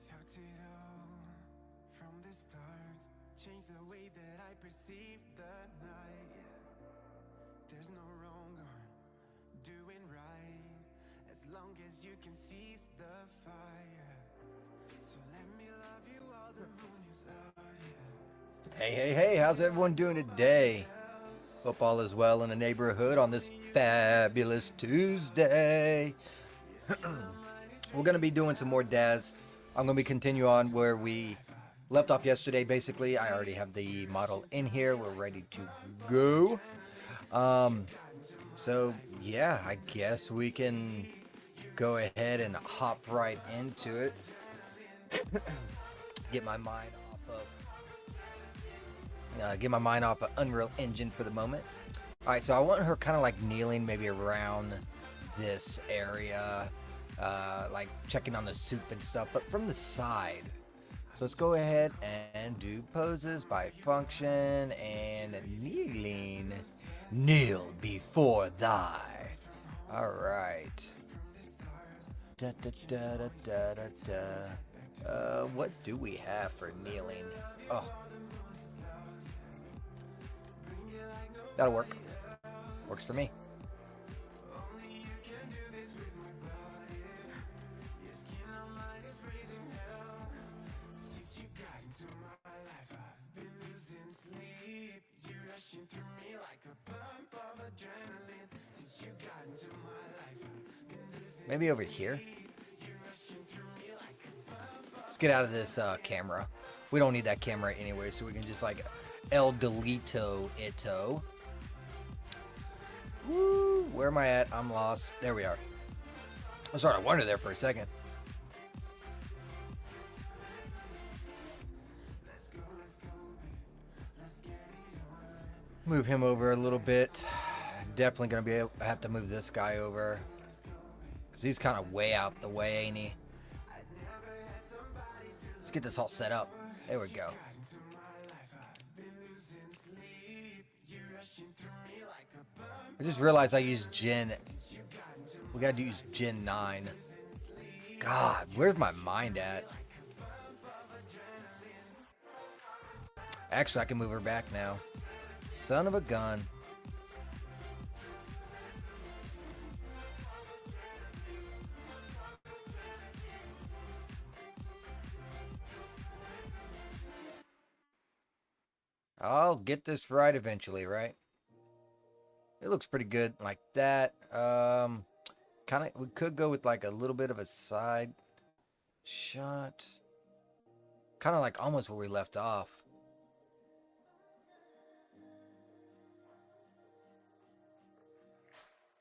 Felt it all from the start. Changed the way that I perceive the night. There's no wrong or doing right, as long as you can seize the fire. So let me love you while the moon is out. Hey, how's everyone doing today? Hope all is well in the neighborhood on this fabulous Tuesday. We're going to be doing some more Daz. I'm going to be continue on where we left off yesterday. Basically, I already have the model in here. We're ready to go. So, yeah, I guess we can go ahead and hop right into it. Get my mind off of Unreal Engine for the moment. Alright, so I want her kind of like kneeling maybe around this area, like checking on the soup and stuff, but from the side. So let's go ahead and do poses by function and kneeling. Kneel before thy. Alright. What do we have for kneeling? Oh. That'll work. Works for me. Maybe over here. Let's get out of this camera. We don't need that camera anyway, so we can just like El Delito Ito. Woo! Where am I at? I'm lost. There we are. I sort of wondered there for a second. Move him over a little bit. Definitely gonna be able to have to move this guy over, because he's kind of way out the way, ain't he? Let's get this all set up. There we go. I just realized I used Gen. We gotta use Gen 9. God, where's my mind at? Actually, I can move her back now. Son of a gun. I'll get this right eventually, right? It looks pretty good like that. Kind of, we could go with like a little bit of a side shot. Kind of like almost where we left off.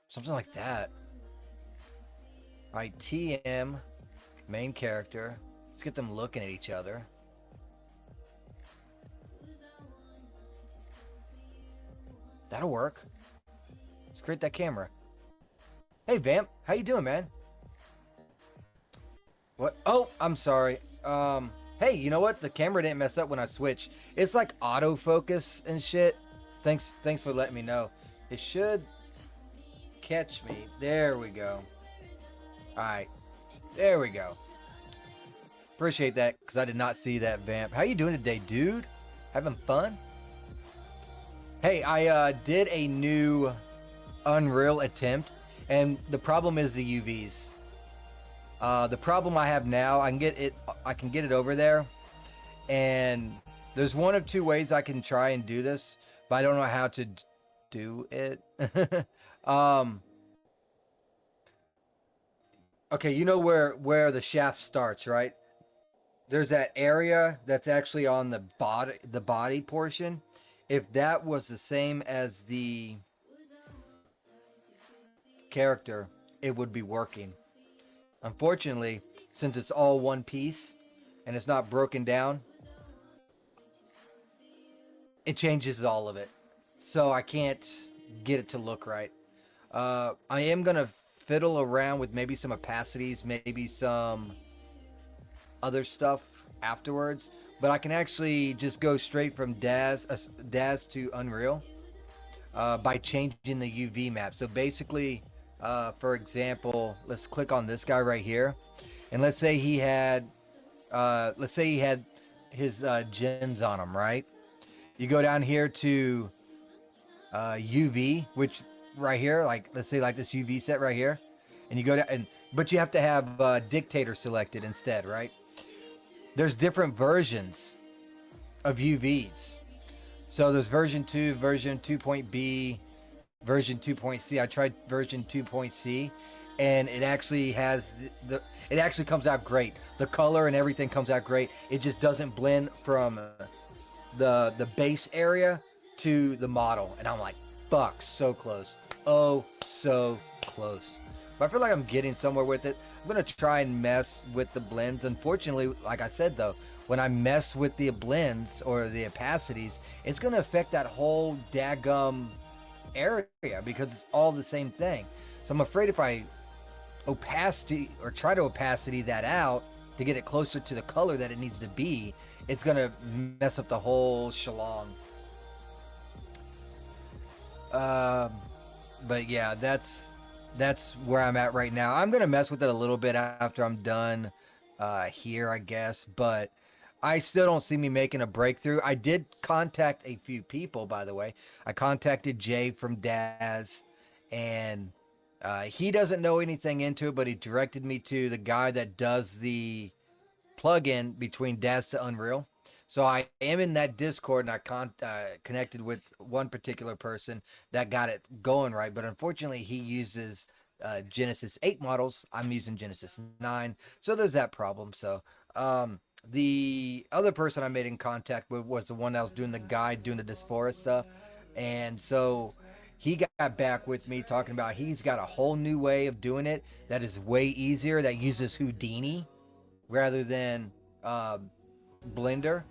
Something like that. All right, TM, main character. Let's get them looking at each other. That'll work. Let's create that camera. Hey, Vamp. How you doing, man? What? Oh, I'm sorry. Hey, you know what? The camera didn't mess up when I switched. It's like autofocus and shit. Thanks for letting me know. It should catch me. There we go. All right. There we go. Appreciate that, because I did not see that, Vamp. How you doing today, dude? Having fun? Hey, I did a new Unreal attempt, and the problem is the UVs. The problem I have now, I can get it over there, and there's one of two ways I can try and do this, but I don't know how to do it. Okay, you know where the shaft starts, right? There's that area that's actually on the body portion. If that was the same as the character, it would be working. Unfortunately, since it's all one piece and it's not broken down, it changes all of it. So I can't get it to look right. I am going to fiddle around with maybe some opacities, maybe some other stuff afterwards. But I can actually just go straight from Daz to Unreal by changing the UV map. So basically, for example, let's click on this guy right here, and let's say he had his gens on him, right? You go down here to UV, which right here, like let's say like this UV set right here, and you go down, but you have to have Dictator selected instead, right? There's different versions of UVs. So there's version 2, version 2.B, version 2.C. I tried version 2.C, and it actually has it actually comes out great. The color and everything comes out great. It just doesn't blend from the base area to the model. And I'm like, fuck, so close. Oh, so close. But I feel like I'm getting somewhere with it. I'm going to try and mess with the blends. Unfortunately, like I said, though, when I mess with the blends or the opacities, it's going to affect that whole daggum area because it's all the same thing. So I'm afraid if I opacity or try to opacity that out to get it closer to the color that it needs to be, it's going to mess up the whole shalong. But yeah, that's where I'm at right now. I'm going to mess with it a little bit after I'm done here, I guess. But I still don't see me making a breakthrough. I did contact a few people, by the way. I contacted Jay from Daz, and he doesn't know anything into it, but he directed me to the guy that does the plugin between Daz to Unreal. So I am in that Discord, and I connected with one particular person that got it going right. But unfortunately, he uses Genesis 8 models. I'm using Genesis 9. So there's that problem. So the other person I made in contact with was the one that was doing the guide, doing the Dysphora stuff. And so he got back with me talking about he's got a whole new way of doing it that is way easier, that uses Houdini rather than Blender.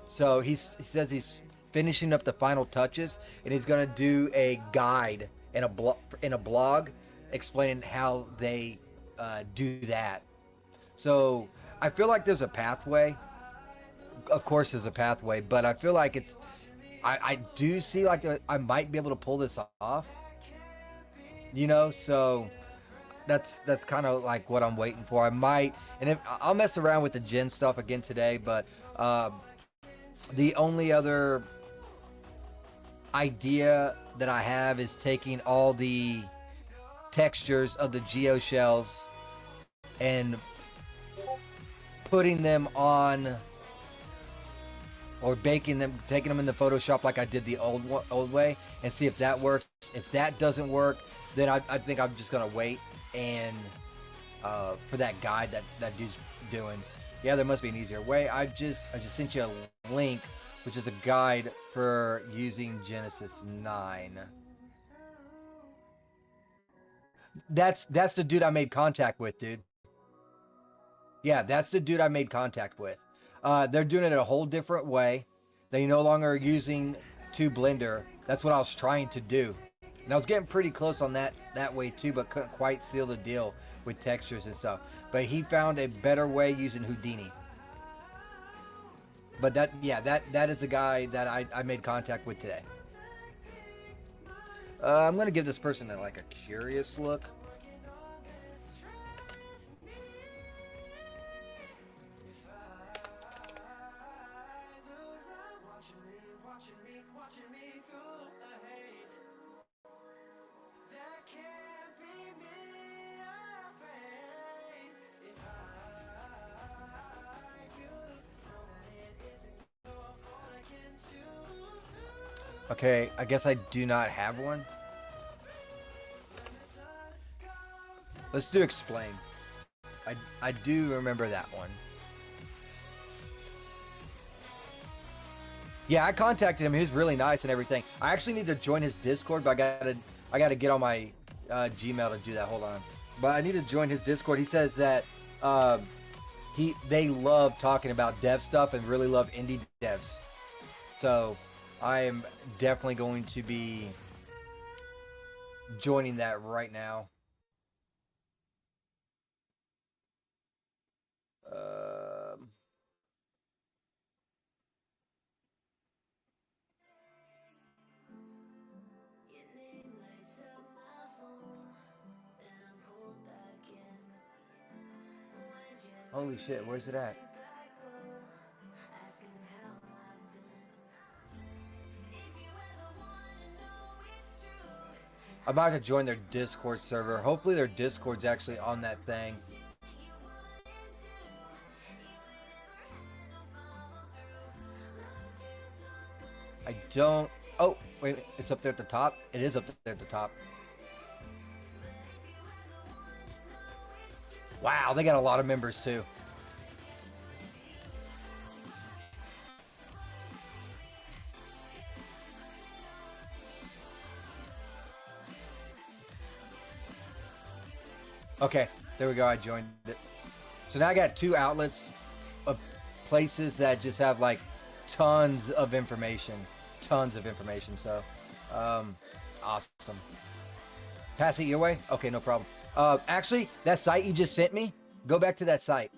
So he says he's finishing up the final touches, and he's going to do a guide in a blog explaining how they do that. So I feel like there's a pathway. Of course there's a pathway, but I feel like I do see like I might be able to pull this off. you know. So that's kind of like what I'm waiting for. I might, and if I'll mess around with the gen stuff again today, but the only other idea that I have is taking all the textures of the geo shells and putting them on, or baking them, taking them in the Photoshop like I did the old way, and see if that works. If that doesn't work, then I think I'm just gonna wait and for that guide that dude's doing. Yeah, there must be an easier way. I just sent you a link, which is a guide for using Genesis 9. That's the dude I made contact with, dude. Yeah, that's the dude I made contact with. They're doing it a whole different way. They no longer are using Blender. That's what I was trying to do. And I was getting pretty close on that way too, but couldn't quite seal the deal with textures and stuff. But he found a better way using Houdini. But that is the guy that I made contact with today. I'm going to give this person a curious look. Okay, I guess I do not have one. Let's do explain. I do remember that one. Yeah, I contacted him. He was really nice and everything. I actually need to join his Discord, but I gotta get on my Gmail to do that. Hold on. But I need to join his Discord. He says that they love talking about dev stuff and really love indie devs. So I am definitely going to be joining that right now. Holy shit, where's it at? I'm about to join their Discord server. Hopefully their Discord's actually on that thing. I don't... Oh, wait, it's up there at the top? It is up there at the top. Wow, they got a lot of members too. Okay, there we go. I joined it. So now I got 2 outlets of places that just have like tons of information. Tons of information. So, awesome. Pass it your way? Okay, no problem. Actually, that site you just sent me, go back to that site.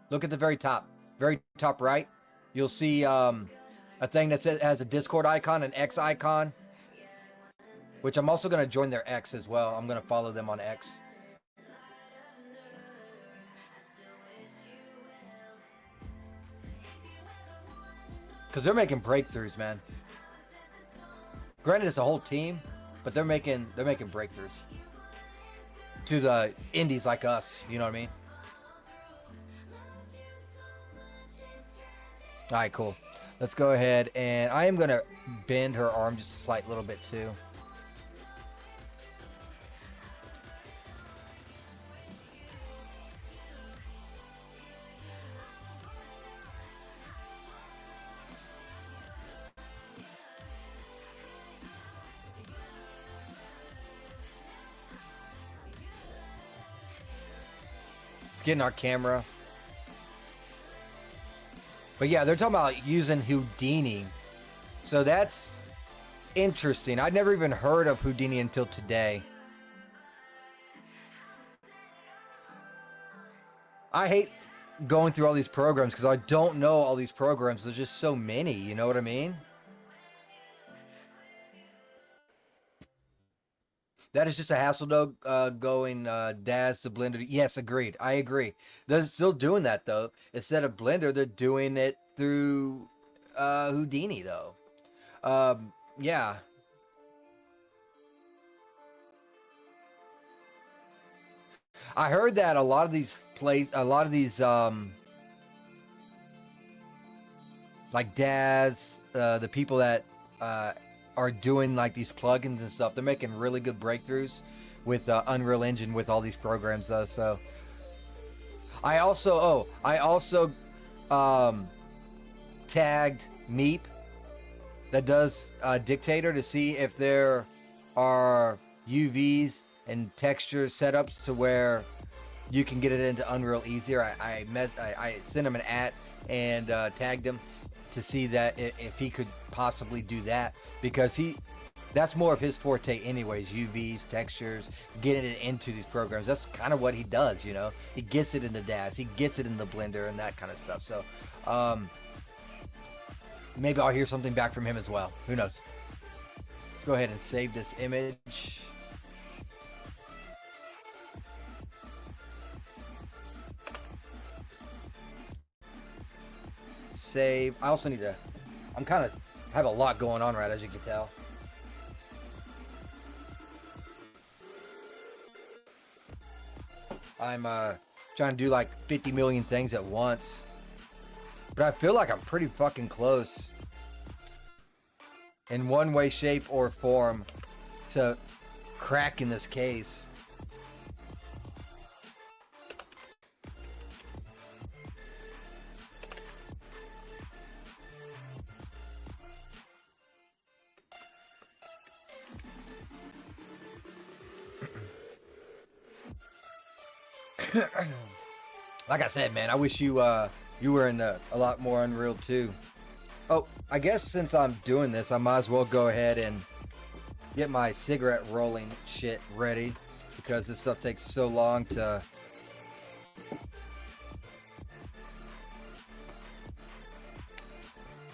Look at the very top right. You'll see a thing that has a Discord icon, an X icon, which I'm also going to join their X as well. I'm going to follow them on X. Because they're making breakthroughs, man. Granted, it's a whole team, but they're making breakthroughs to the indies like us. You know what I mean? All right, cool. Let's go ahead, and I am gonna bend her arm just a slight little bit too. Getting our camera. But yeah, they're talking about using Houdini. So that's interesting. I'd never even heard of Houdini until today. I hate going through all these programs because I don't know all these programs. There's just so many, you know what I mean? That is just a hassle though, going Daz to Blender. Yes, agreed. I agree. They're still doing that though. Instead of Blender, they're doing it through Houdini though. Yeah. I heard that a lot of these like Daz, the people that are doing like these plugins and stuff, they're making really good breakthroughs with Unreal Engine with all these programs though. So I also tagged Meep that does Dictator to see if there are UVs and texture setups to where you can get it into Unreal easier. I sent him an and tagged him to see that if he could possibly do that, because that's more of his forte anyways, UVs, textures, getting it into these programs. That's kind of what he does, you know. He gets it into Daz, he gets it in the Blender and that kind of stuff. So maybe I'll hear something back from him as well. Who knows? Let's go ahead and save this image. Save. I also need to, I'm kind of have a lot going on, right, as you can tell. I'm trying to do like 50 million things at once, but I feel like I'm pretty fucking close in one way, shape, or form to cracking this case. Like I said, man, I wish you were in a lot more Unreal too. Oh, I guess since I'm doing this, I might as well go ahead and get my cigarette rolling shit ready, because this stuff takes so long to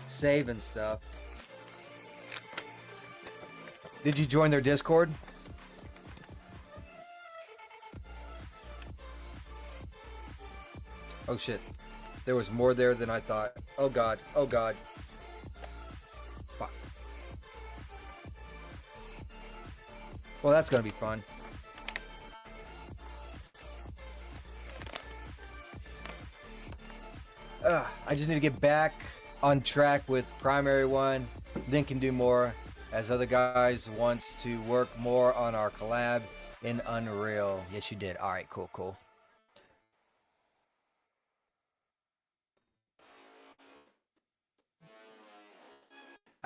save and stuff. Did you join their Discord? Oh shit. There was more there than I thought. Oh god. Oh god. Fuck. Well, that's gonna be fun. I just need to get back on track with primary one, then can do more, as other guys wants to work more on our collab in Unreal. Yes, you did. Alright, cool, cool.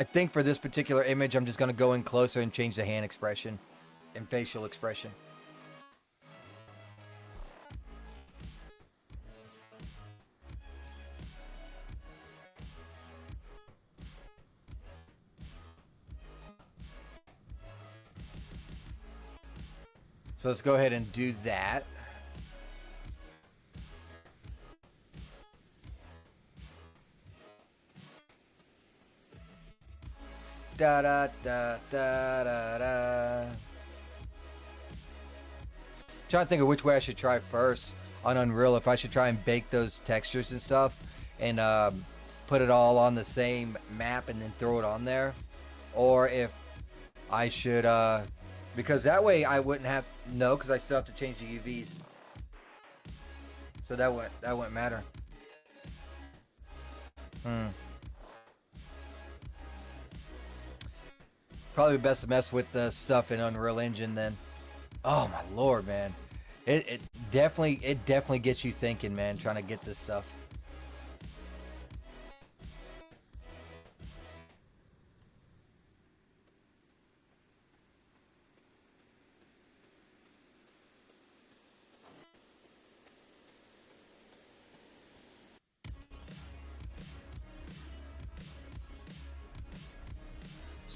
I think for this particular image, I'm just going to go in closer and change the hand expression and facial expression. So let's go ahead and do that. Da da da da da da. Trying to think of which way I should try first on Unreal. If I should try and bake those textures and stuff and put it all on the same map and then throw it on there, or if I should because that way I wouldn't have because I still have to change the UVs, so that wouldn't matter. Probably best to mess with the stuff in Unreal Engine then. Oh my lord, man. It definitely gets you thinking, man, trying to get this stuff.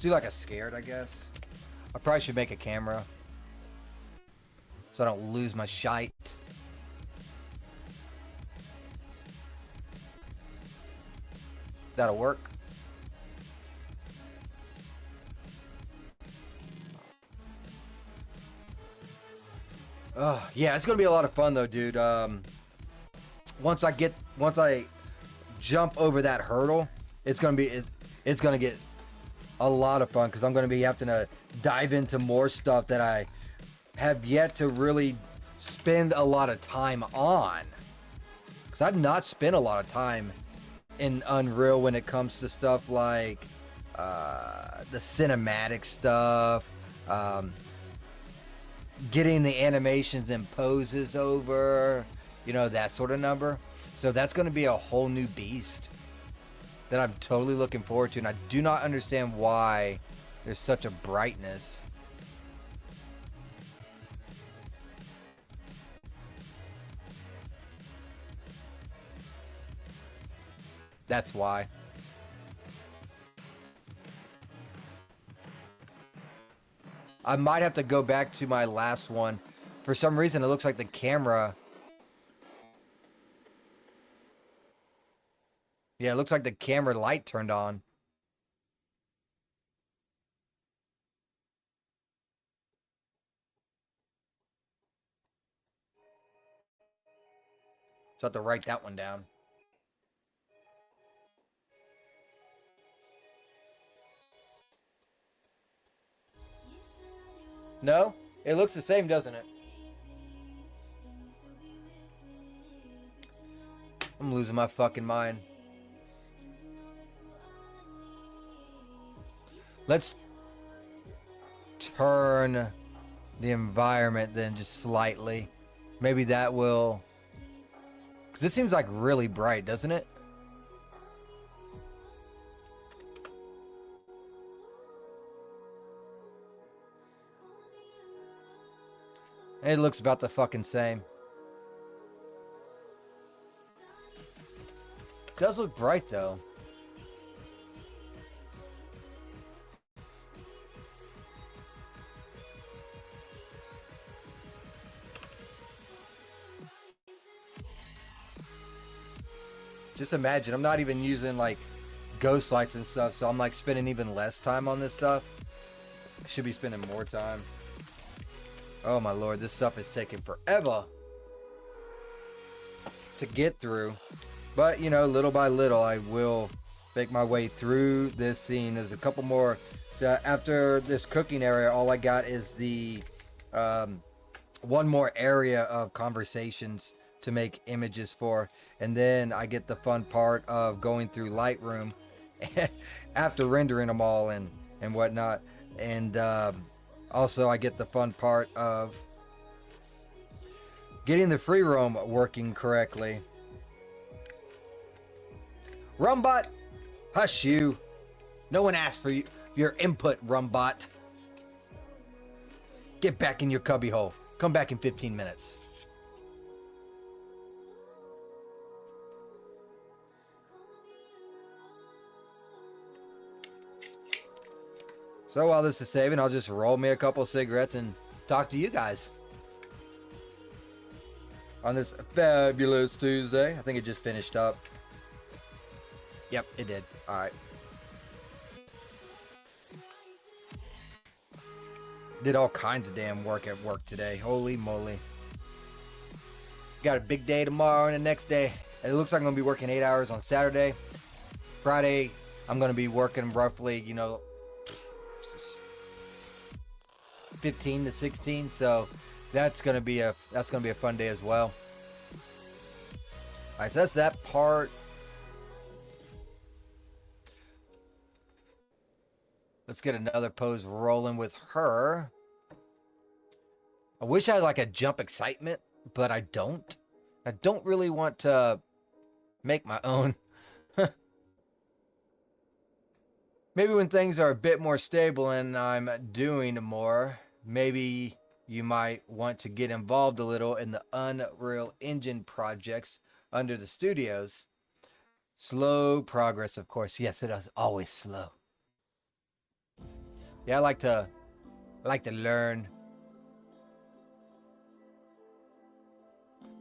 Do like a scared, I guess. I probably should make a camera so I don't lose my shite. That'll work. Yeah, it's gonna be a lot of fun though, dude. Once I jump over that hurdle, it's gonna get a lot of fun because I'm gonna be having to dive into more stuff that I have yet to really spend a lot of time on. Because I've not spent a lot of time in Unreal when it comes to stuff like the cinematic stuff, getting the animations and poses over, you know, that sort of number. So that's going to be a whole new beast that I'm totally looking forward to. And I do not understand why there's such a brightness. That's why. I might have to go back to my last one. For some reason, it looks like the camera... Yeah, it looks like the camera light turned on. So I have to write that one down. No? It looks the same, doesn't it? I'm losing my fucking mind. Let's turn the environment then just slightly. Maybe that will... Because this seems like really bright, doesn't it? It looks about the fucking same. It does look bright though. Just imagine, I'm not even using like ghost lights and stuff, so I'm like spending even less time on this stuff. I should be spending more time. Oh my lord, this stuff is taking forever to get through. But, you know, little by little, I will make my way through this scene. There's a couple more. So after this cooking area, all I got is the one more area of conversations to make images for. And then I get the fun part of going through Lightroom after rendering them all and whatnot. And also I get the fun part of getting the free roam working correctly. Rumbot, hush you. No one asked for your input, Rumbot. Get back in your cubby hole. Come back in 15 minutes. So while this is saving, I'll just roll me a couple cigarettes and talk to you guys on this fabulous Tuesday. I think it just finished up. Yep, it did. All right. Did all kinds of damn work at work today. Holy moly. Got a big day tomorrow and the next day. It looks like I'm going to be working 8 hours on Saturday. Friday, I'm going to be working roughly, you know, 15 to 16. So that's going to be a fun day as well. All right, so that's that part. Let's get another pose rolling with her. I wish I had like a jump excitement, but I don't. I don't really want to make my own. Maybe when things are a bit more stable and I'm doing more, maybe you might want to get involved a little in the Unreal Engine projects under the studios. Slow progress, of course. Yes, it is always slow. Yeah, I like to learn.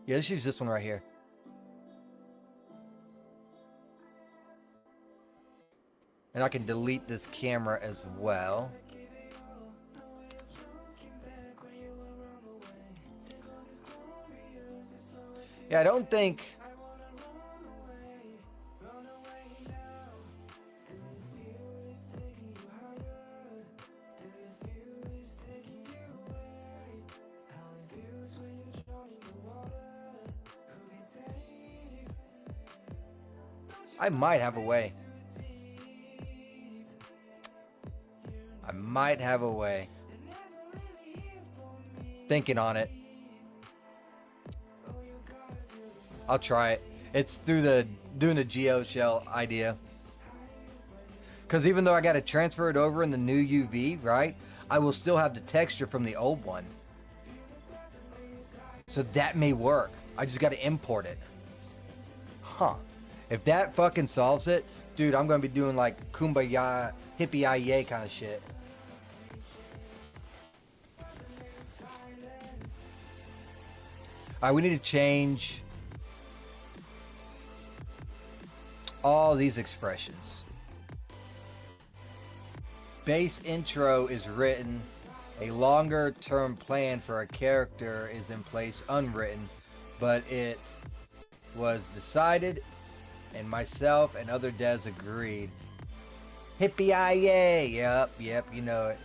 Yeah, let's use this one right here. And I can delete this camera as well. Yeah, I don't think. I might have a way. I might have a way. Thinking on it. I'll try it. It's through the doing the geo shell idea. Because even though I got to transfer it over in the new UV, right? I will still have the texture from the old one. So that may work. I just got to import it. Huh. If that fucking solves it, dude, I'm going to be doing like kumbaya, hippie-yay kind of shit. Alright, we need to change all these expressions. Base intro is written. A longer term plan for a character is in place, unwritten, but it was decided and myself and other devs agreed. Hippie-yay! Yep, you know it.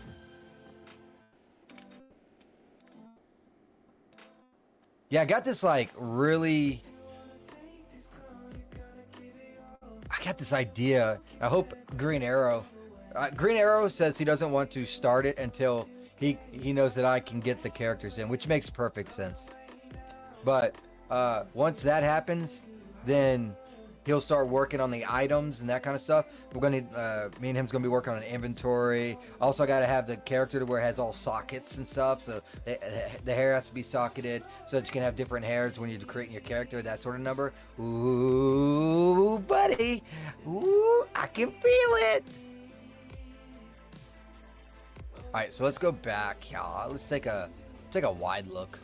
Yeah, I got this like really... I got this idea. I hope Green Arrow says he doesn't want to start it until he knows that I can get the characters in, which makes perfect sense. But once that happens, then he'll start working on the items and that kind of stuff. We're gonna me and him's gonna be working on an inventory. Also, got to have the character to where it has all sockets and stuff. So the hair has to be socketed so that you can have different hairs when you're creating your character. That sort of number. Ooh, buddy. Ooh, I can feel it. All right, so let's go back. Yeah, let's take a wide look.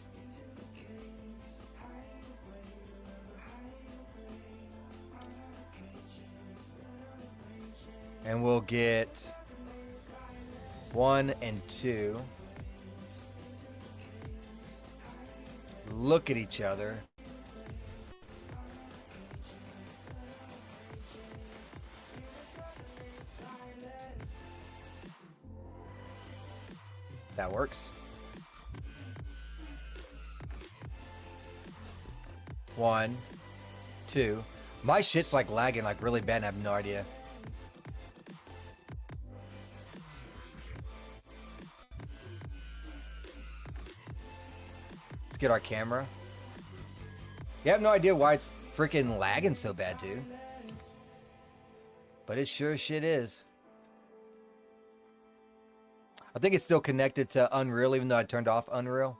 And we'll get 1 and 2. Look at each other. That works. 1, 2. My shit's like lagging like really bad and I have no idea. Get our camera. You have no idea why it's freaking lagging so bad, dude. But it sure as shit is. I think it's still connected to Unreal, even though I turned off Unreal.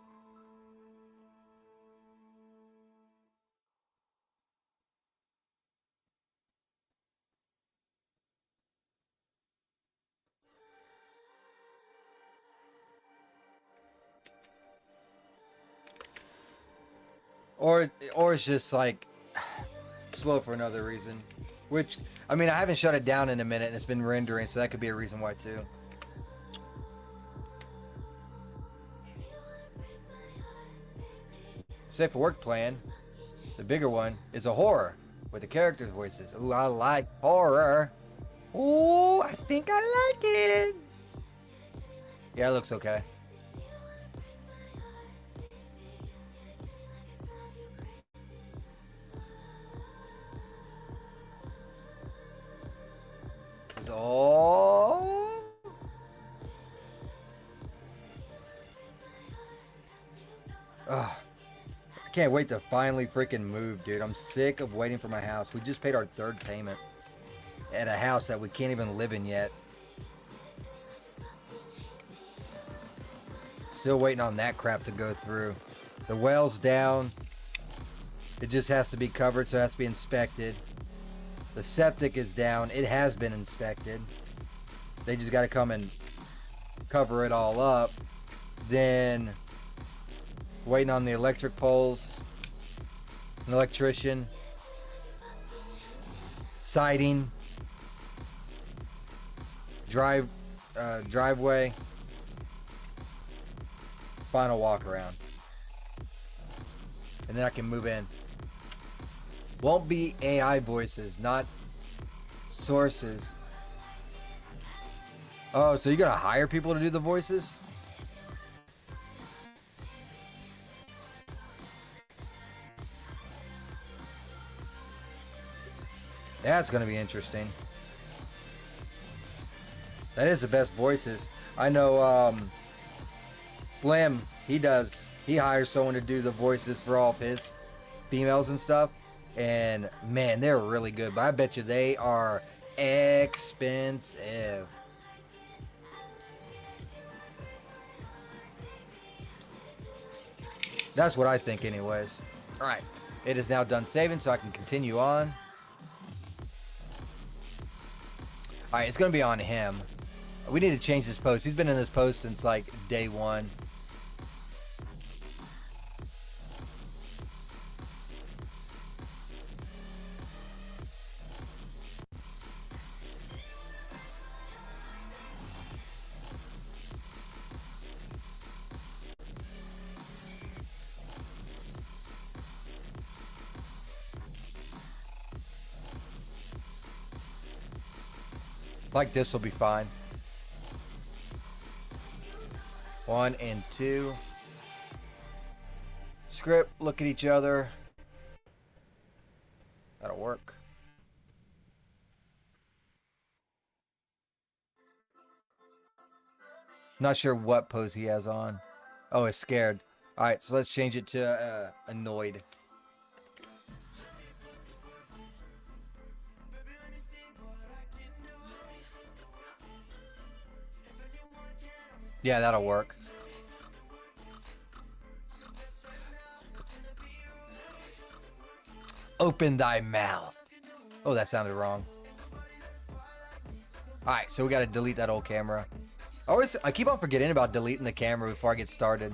Or it's just like slow for another reason. Which, I mean, I haven't shut it down in a minute and it's been rendering, so that could be a reason why too. Safe for work plan, the bigger one, is a horror with the characters' voices. Ooh, I like horror. Ooh, I think I like it. Yeah, it looks okay. Oh, I can't wait to finally freaking move, dude. I'm sick of waiting for my house. We just paid our 3rd payment at a house that we can't even live in yet. Still waiting on that crap to go through. The well's down. It just has to be covered, so it has to be inspected. The septic is down. It has been inspected. They just got to come and cover it all up. Then waiting on the electric poles, an electrician, siding, driveway, final walk around, and then I can move in. Won't be AI voices, not sources. Oh, so you're gonna hire people to do the voices? That's gonna be interesting. That is the best voices. I know Blim, he hires someone to do the voices for all of his females and stuff. And man, they're really good. But I bet you they are expensive. That's what I think anyways. Alright. It is now done saving, so I can continue on. Alright, it's going to be on him. We need to change this post. He's been in this post since like day one. Like this will be fine. 1 and 2. Script, look at each other. That'll work. Not sure what pose he has on. Oh, it's scared. Alright, so let's change it to annoyed. Yeah, that'll work. Open thy mouth. Oh, that sounded wrong. Alright, so we gotta delete that old camera. I keep on forgetting about deleting the camera before I get started.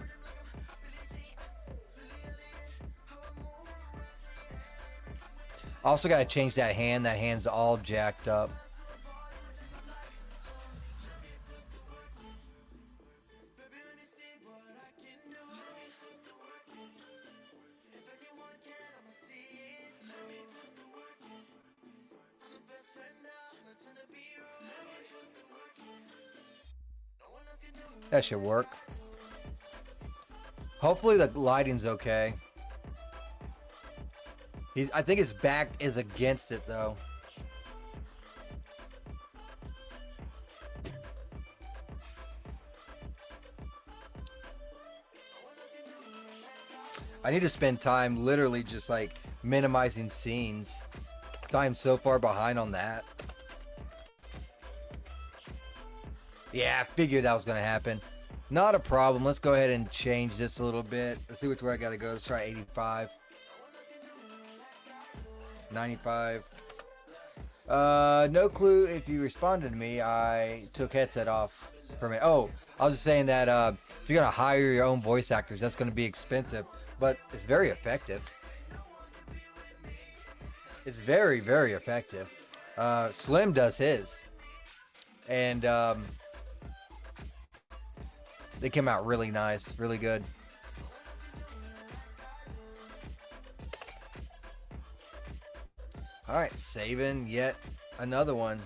Also gotta change that hand. That hand's all jacked up. That should work. Hopefully the lighting's okay. I think his back is against it though. I need to spend time literally just like minimizing scenes. I'm so far behind on that. Yeah, I figured that was going to happen. Not a problem. Let's go ahead and change this a little bit. Let's see which way I got to go. Let's try 85. 95. No clue if you responded to me. I took headset off for me. Oh, I was just saying that if you're going to hire your own voice actors, that's going to be expensive. But it's very effective. It's very, very effective. Slim does his. And they came out really nice, really good. Alright, saving yet another one.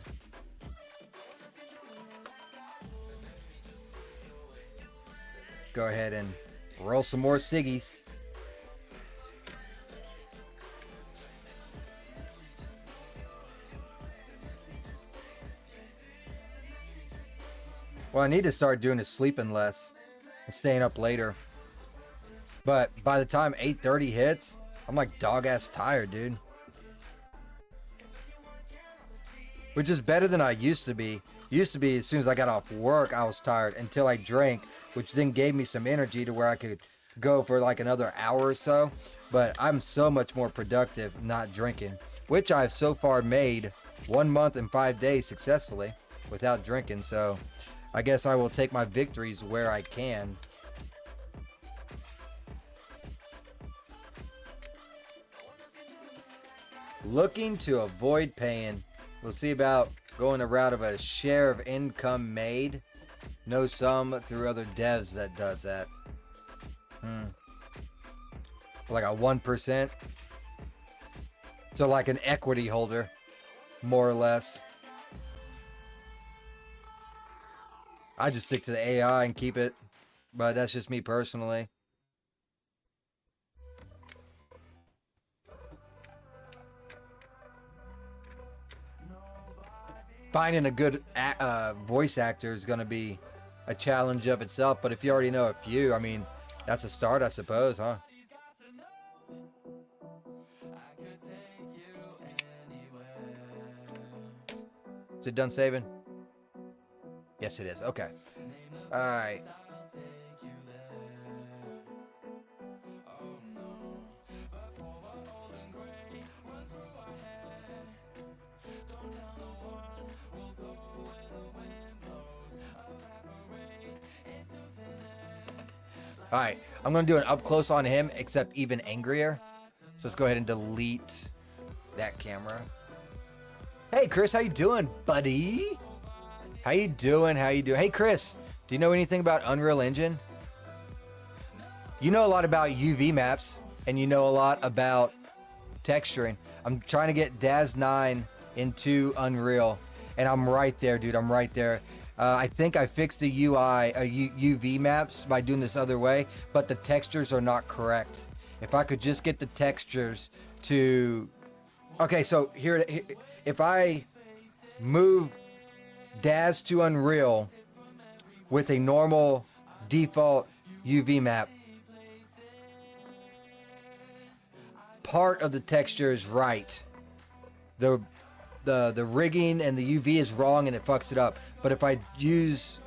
Go ahead and roll some more ciggies. What I need to start doing is sleeping less and staying up later. But by the time 8:30 hits, I'm like dog-ass tired, dude. Which is better than I used to be. Used to be as soon as I got off work, I was tired until I drank, which then gave me some energy to where I could go for like another hour or so. But I'm so much more productive not drinking, which I've so far made 1 month and 5 days successfully without drinking. So I guess I will take my victories where I can. Looking to avoid paying. We'll see about going the route of a share of income made. Know some through other devs that does that. Like a 1%. So like an equity holder, more or less. I just stick to the AI and keep it, but that's just me personally. Finding a good voice actor is going to be a challenge of itself, but if you already know a few, I mean, that's a start, I suppose, huh? Is it done saving? Yes, it is. Okay. All right. All right, I'm going to do an up close on him, except even angrier. So let's go ahead and delete that camera. Hey, Chris, how you doing, buddy? How you doing? How you doing? Hey, Chris, do you know anything about Unreal Engine? You know a lot about UV maps, and you know a lot about texturing. I'm trying to get Daz3d into Unreal, and I'm right there, dude. I'm right there. I think I fixed the UV maps by doing this other way, but the textures are not correct. If I could just get the textures to... Okay, so here, if I move Daz to Unreal with a normal default UV map, part of the texture is right. The rigging and the UV is wrong and it fucks it up. But if I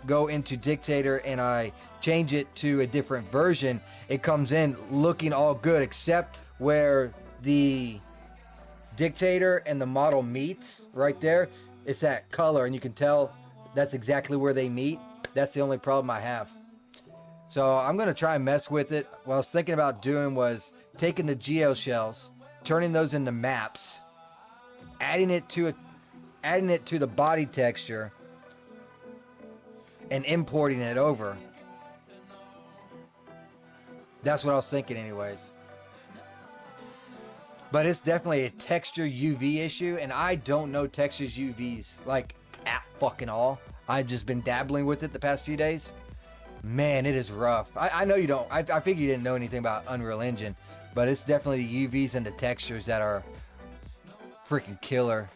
go into Dictator and I change it to a different version, it comes in looking all good, except where the Dictator and the model meets right there. It's that color, and you can tell that's exactly where they meet. That's the only problem I have. So I'm going to try and mess with it. What I was thinking about doing was taking the geo shells, turning those into maps, adding it to the body texture, and importing it over. That's what I was thinking anyways. But it's definitely a texture UV issue, and I don't know textures UVs like at fucking all. I've just been dabbling with it the past few days. Man, it is rough. I know you don't. I figured you didn't know anything about Unreal Engine, but it's definitely the UVs and the textures that are freaking killer.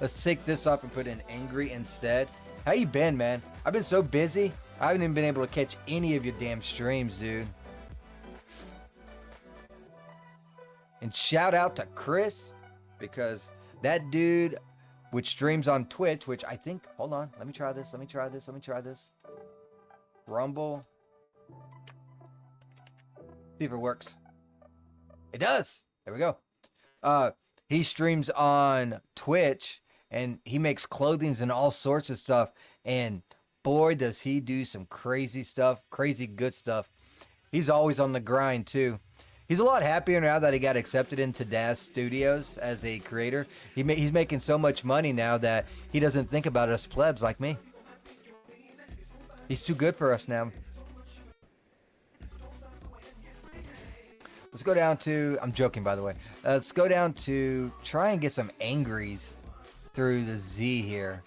Let's take this up and put in angry instead. How you been, man? I've been so busy. I haven't even been able to catch any of your damn streams, dude. And shout out to Chris, because that dude, which streams on Twitch, which I think, hold on, let me try this. Rumble. See if it works. It does. There we go. He streams on Twitch, and he makes clothings and all sorts of stuff. And boy, does he do some crazy stuff, crazy good stuff. He's always on the grind, too. He's a lot happier now that he got accepted into Daz Studios as a creator. He's making so much money now that he doesn't think about us plebs like me. He's too good for us now. Let's go down to... I'm joking, by the way. Let's go down to... Try and get some angries through the Z here.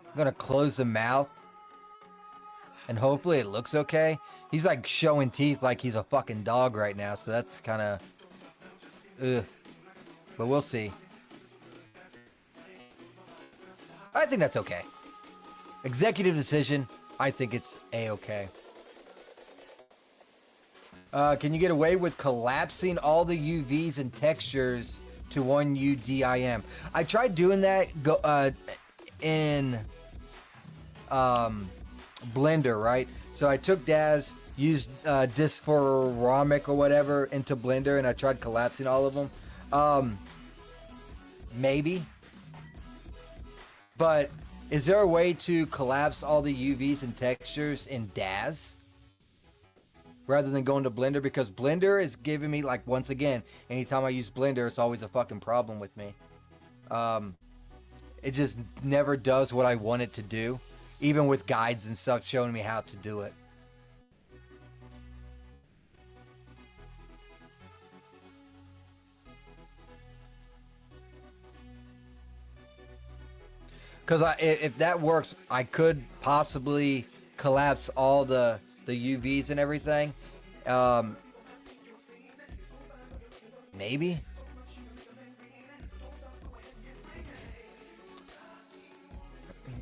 I'm going to close the mouth. And hopefully it looks okay. He's like showing teeth like he's a fucking dog right now. So that's kind of... Ugh. But we'll see. I think that's okay. Executive decision. I think it's A-okay. Can you get away with collapsing all the UVs and textures to one UDIM? I tried doing that in Blender, right? So I took Daz, used Disforamic or whatever into Blender, and I tried collapsing all of them. Maybe. But is there a way to collapse all the UVs and textures in Daz rather than going to Blender, because Blender is giving me, like, once again, anytime I use Blender, it's always a fucking problem with me. It just never does what I want it to do, even with guides and stuff showing me how to do it. Because if that works, I could possibly collapse all the UVs and everything. Maybe.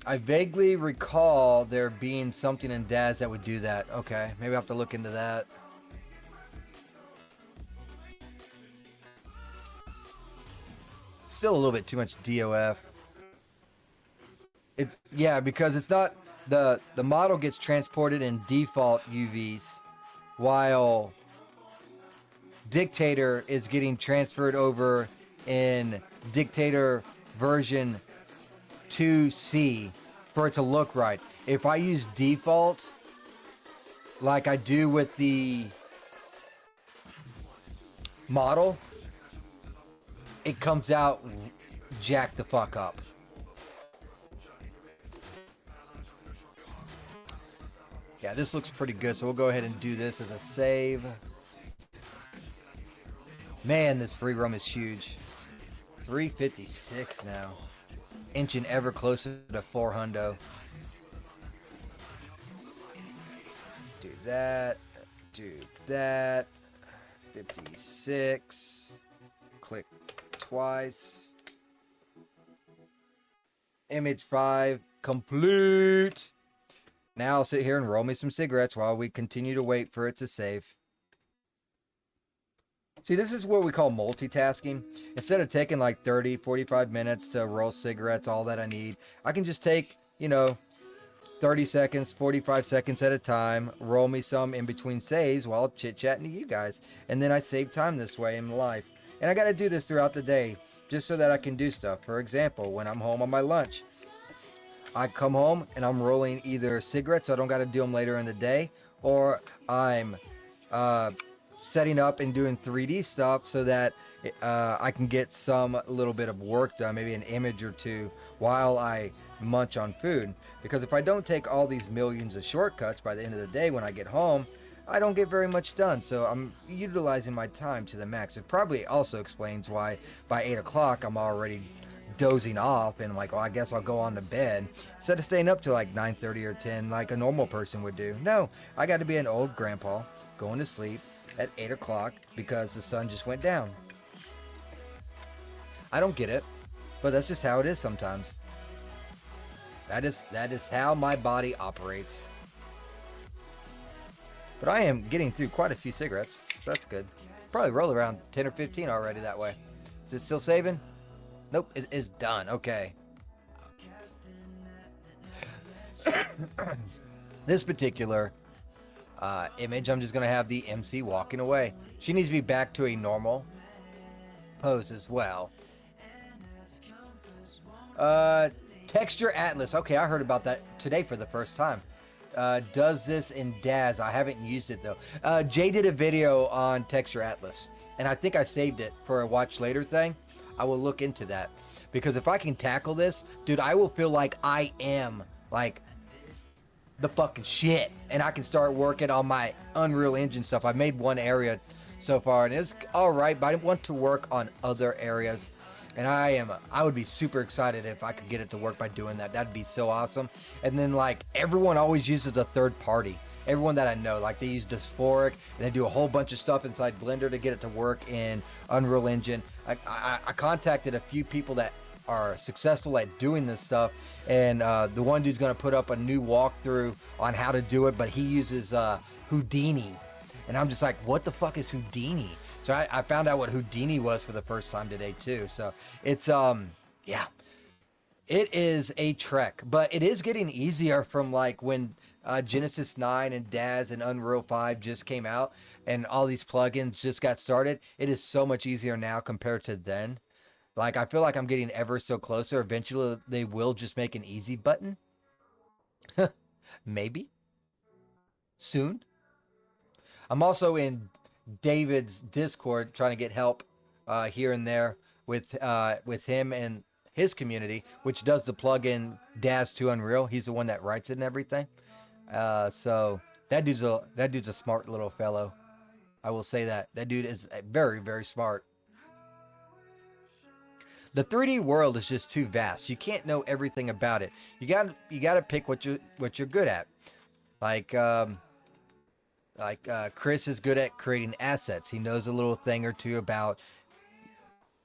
I vaguely recall there being something in Daz that would do that. Okay, maybe I have to look into that. Still a little bit too much DOF. It's, yeah, because it's not, the model gets transported in default UVs, while Dictator is getting transferred over in Dictator version 2C for it to look right. If I use default, like I do with the model, it comes out jacked the fuck up. Yeah, this looks pretty good, so we'll go ahead and do this as a save. Man, this free roam is huge. 356 now. Inching ever closer to 400. Do that. Do that. 56. Click twice. Image 5 complete. Now I'll sit here and roll me some cigarettes while we continue to wait for it to save. See, this is what we call multitasking. Instead of taking like 30, 45 minutes to roll cigarettes, all that I need, I can just take, 30 seconds, 45 seconds at a time, roll me some in between saves while chit-chatting to you guys. And then I save time this way in life. And I got to do this throughout the day just so that I can do stuff. For example, when I'm home on my lunch, I come home and I'm rolling either cigarettes so I don't got to do them later in the day, or I'm setting up and doing 3D stuff so that I can get some little bit of work done, maybe an image or two, while I munch on food. Because if I don't take all these millions of shortcuts by the end of the day when I get home, I don't get very much done. So I'm utilizing my time to the max. It probably also explains why by 8 o'clock I'm already dozing off and I'm like, well, I guess I'll go on to bed instead of staying up till like 9:30 or 10 like a normal person would do. No, I got to be an old grandpa going to sleep at 8 o'clock because the sun just went down. I don't get it, but that's just how it is sometimes. That is how my body operates. But I am getting through quite a few cigarettes, so that's good. Probably roll around 10 or 15 already that way. Is it still saving? Nope, it is done. Okay. This particular image, I'm just going to have the MC walking away. She needs to be back to a normal pose as well. Texture Atlas. Okay, I heard about that today for the first time. Does this in Daz. I haven't used it though. Jay did a video on Texture Atlas, and I think I saved it for a watch later thing. I will look into that, because if I can tackle this, dude, I will feel like I am like the fucking shit, and I can start working on my Unreal Engine stuff. I made one area so far, and it's all right, but I want to work on other areas, and I would be super excited if I could get it to work by doing that. That'd be so awesome. And then, like, everyone always uses a third party. Everyone that I know, like, they use Dysphoric, and they do a whole bunch of stuff inside Blender to get it to work in Unreal Engine. I contacted a few people that are successful at doing this stuff, and the one dude's going to put up a new walkthrough on how to do it, but he uses Houdini. And I'm just like, what the fuck is Houdini? So I found out what Houdini was for the first time today, too. So it's, yeah. It is a trek, but it is getting easier from, like, when Genesis 9 and Daz and Unreal 5 just came out and all these plugins just got started. It is so much easier now compared to then. Like, I feel like I'm getting ever so closer. Eventually, they will just make an easy button. Maybe. Soon. I'm also in David's Discord trying to get help here and there with him and his community, which does the plugin Daz3d Unreal. He's the one that writes it and everything. So that dude's a smart little fellow. I will say that dude is very, very smart. The 3D world is just too vast. You can't know everything about it. You got to pick what you're good at. Like Chris is good at creating assets. He knows a little thing or two about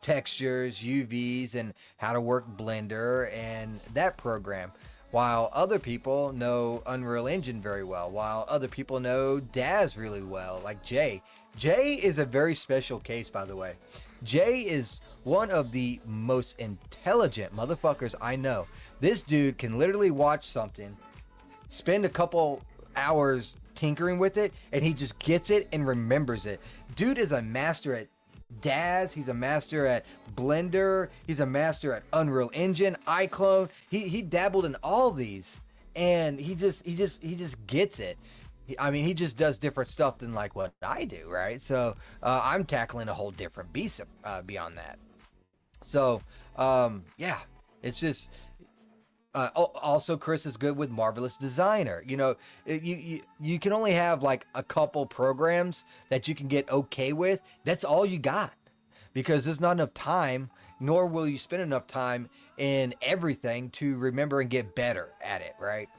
textures, UVs, and how to work Blender and that program. While other people know Unreal Engine very well. While other people know Daz really well, like Jay. Jay is a very special case, by the way. Jay is one of the most intelligent motherfuckers I know. This dude can literally watch something, spend a couple hours tinkering with it, and he just gets it and remembers it. Dude is a master at Daz. He's a master at Blender. He's a master at Unreal Engine, iClone. He dabbled in all these, and he just gets it. He just does different stuff than like what I do, right? So I'm tackling a whole different beast beyond that. So yeah, it's just. Also, Chris is good with Marvelous Designer. You know, you can only have like a couple programs that you can get okay with. That's all you got, because there's not enough time, nor will you spend enough time in everything to remember and get better at it, right?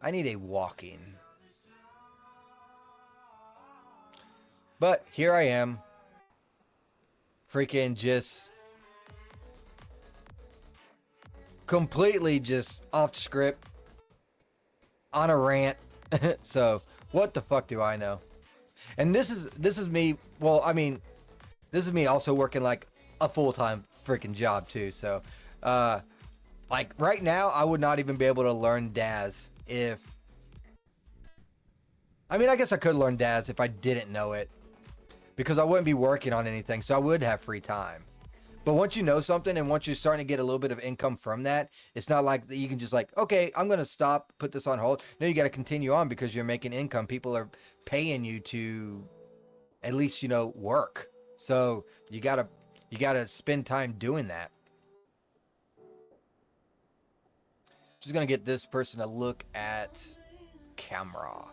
I need a walking. But here I am. Freaking just completely just off script on a rant. So what the fuck do I know? And this is me. Well, I mean, this is me also working like a full-time freaking job too. So like right now I would not even be able to learn Daz if, I mean, I guess I could learn Daz if I didn't know it, because I wouldn't be working on anything, so I would have free time. But once you know something and once you're starting to get a little bit of income from that, it's not like you can just like, okay, I'm going to stop, put this on hold. No, you got to continue on because you're making income. People are paying you to at least, you know, work. So you got to spend time doing that. Just going to get this person to look at camera.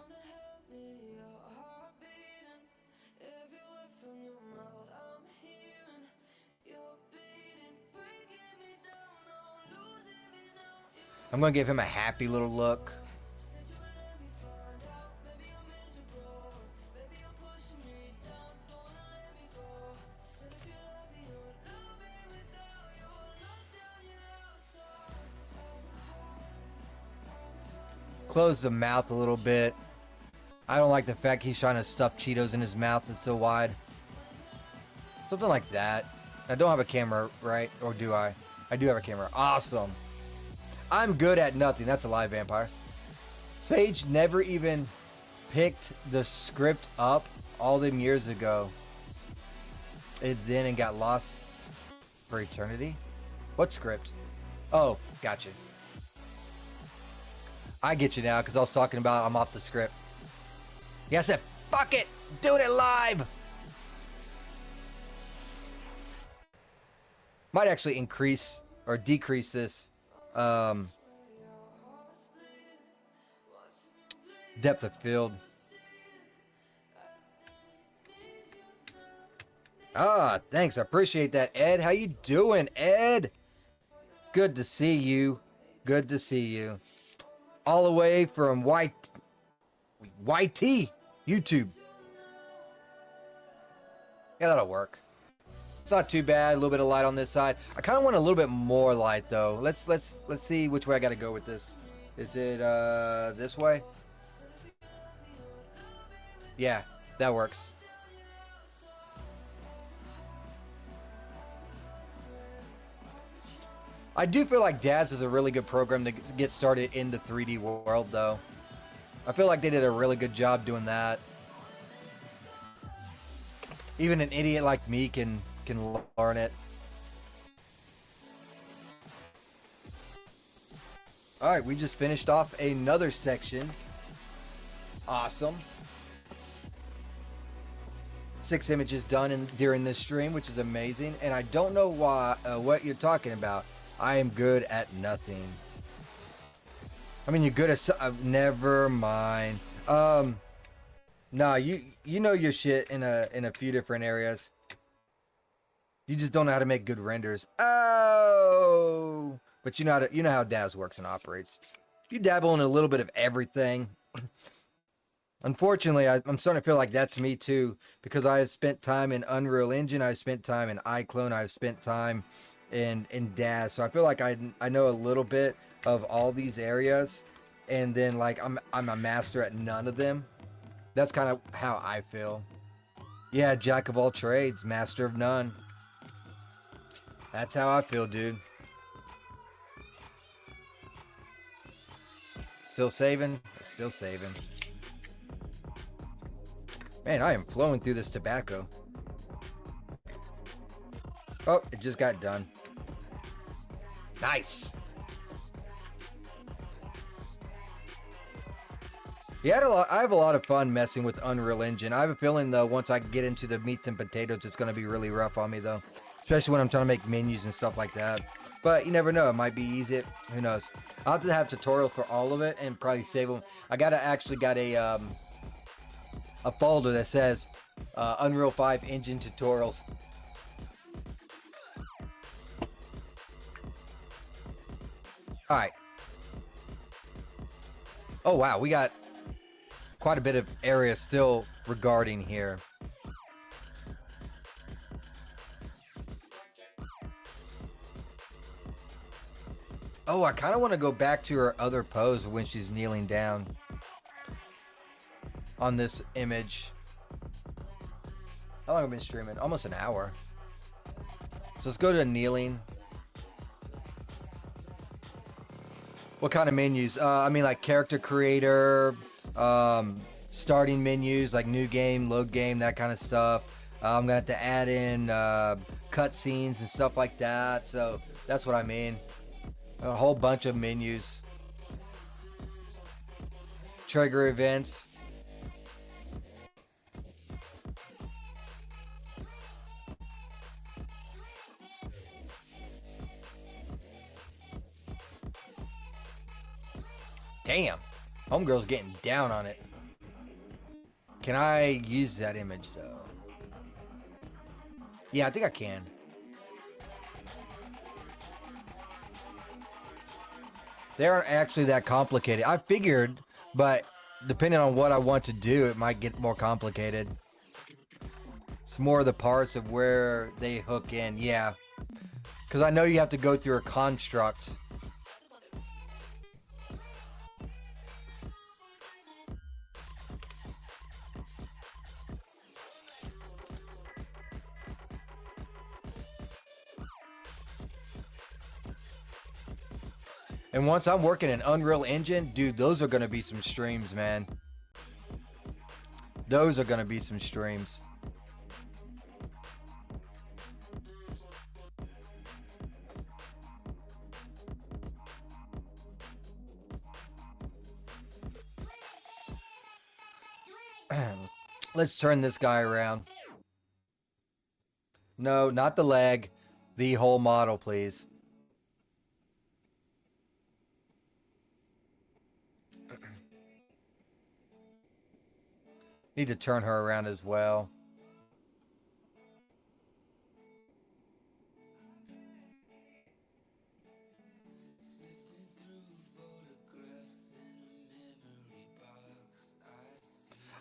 I'm going to give him a happy little look. Close the mouth a little bit. I don't like the fact he's trying to stuff Cheetos in his mouth. It's so wide. Something like that. I don't have a camera, right? Or do I? I do have a camera. Awesome. I'm good at nothing. That's a lie, Vampire. Sage never even picked the script up all them years ago. It then got lost for eternity. What script? Oh, gotcha. I get you now, because I was talking about I'm off the script. Yeah, I said, fuck it, doing it live. Might actually increase or decrease this depth of field. Thanks, I appreciate that, Ed. How you doing, Ed? Good to see you. Good to see you. All the way from YT YouTube. Yeah, that'll work. It's not too bad. A little bit of light on this side. I kind of want a little bit more light though. Let's see which way I got to go with this. Is it this way? Yeah, that works. I do feel like Daz is a really good program to get started in the 3D world though. I feel like they did a really good job doing that. Even an idiot like me can learn it. All right, we just finished off another section. Awesome. 6 images done during this stream, which is amazing. And I don't know why what you're talking about. I am good at nothing. I mean, you're good at never mind. Nah, you know your shit in a few different areas. You just don't know how to make good renders. Oh, but you know how Daz works and operates. You dabble in a little bit of everything. Unfortunately, I'm starting to feel like that's me too, because I have spent time in Unreal Engine, I've spent time in iClone, I've spent time in Daz, so I feel like I know a little bit of all these areas, and then like I'm a master at none of them. That's kind of how I feel. Yeah, jack of all trades, master of none. That's how I feel, dude. Still saving? Still saving. Man, I am flowing through this tobacco. Oh, it just got done. Nice. Yeah, I have a lot of fun messing with Unreal Engine. I have a feeling, though, once I get into the meats and potatoes, it's going to be really rough on me, though. Especially when I'm trying to make menus and stuff like that. But you never know. It might be easy. Who knows? I'll have to have tutorials for all of it and probably save them. I actually got a folder that says Unreal 5 engine tutorials. All right. Oh, wow. We got quite a bit of area still regarding here. Oh, I kind of want to go back to her other pose when she's kneeling down on this image. How long have I been streaming? Almost an hour. So let's go to kneeling. What kind of menus? I mean, like character creator, starting menus, like new game, load game, that kind of stuff. I'm gonna have to add in cutscenes and stuff like that. So that's what I mean. A whole bunch of menus. Trigger events. Damn. Homegirl's getting down on it. Can I use that image though? Yeah, I think I can. They aren't actually that complicated. I figured, but depending on what I want to do, it might get more complicated. It's more of the parts of where they hook in. Yeah. Because I know you have to go through a construct. And once I'm working in Unreal Engine, dude, those are going to be some streams, man. Those are going to be some streams. Let's turn this guy around. No, not the leg. The whole model, please. Need to turn her around as well.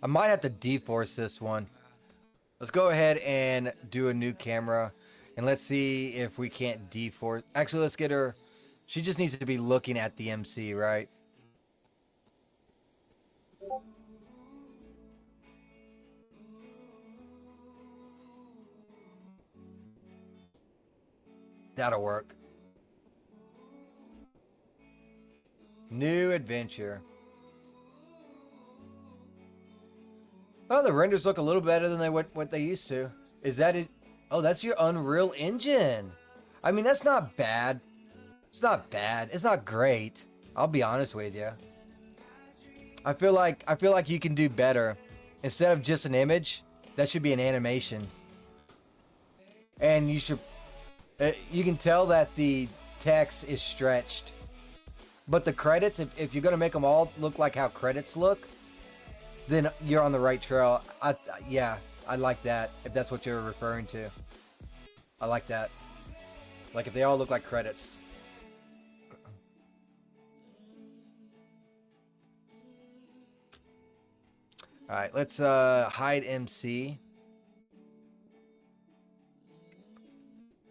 I might have to deforce this one. Let's go ahead and do a new camera. And let's see if we can't deforce. Actually, let's get her. She just needs to be looking at the MC, right? That'll work. New adventure. Oh, the renders look a little better than what they used to. Is that it? Oh, that's your Unreal Engine. I mean, that's not bad. It's not bad. It's not great. I'll be honest with you. I feel like you can do better. Instead of just an image, that should be an animation. And you should, you can tell that the text is stretched. But the credits, if you're gonna make them all look like how credits look, then you're on the right trail. Yeah, I like that. If that's what you're referring to, I like that. Like if they all look like credits. All right, let's hide MC.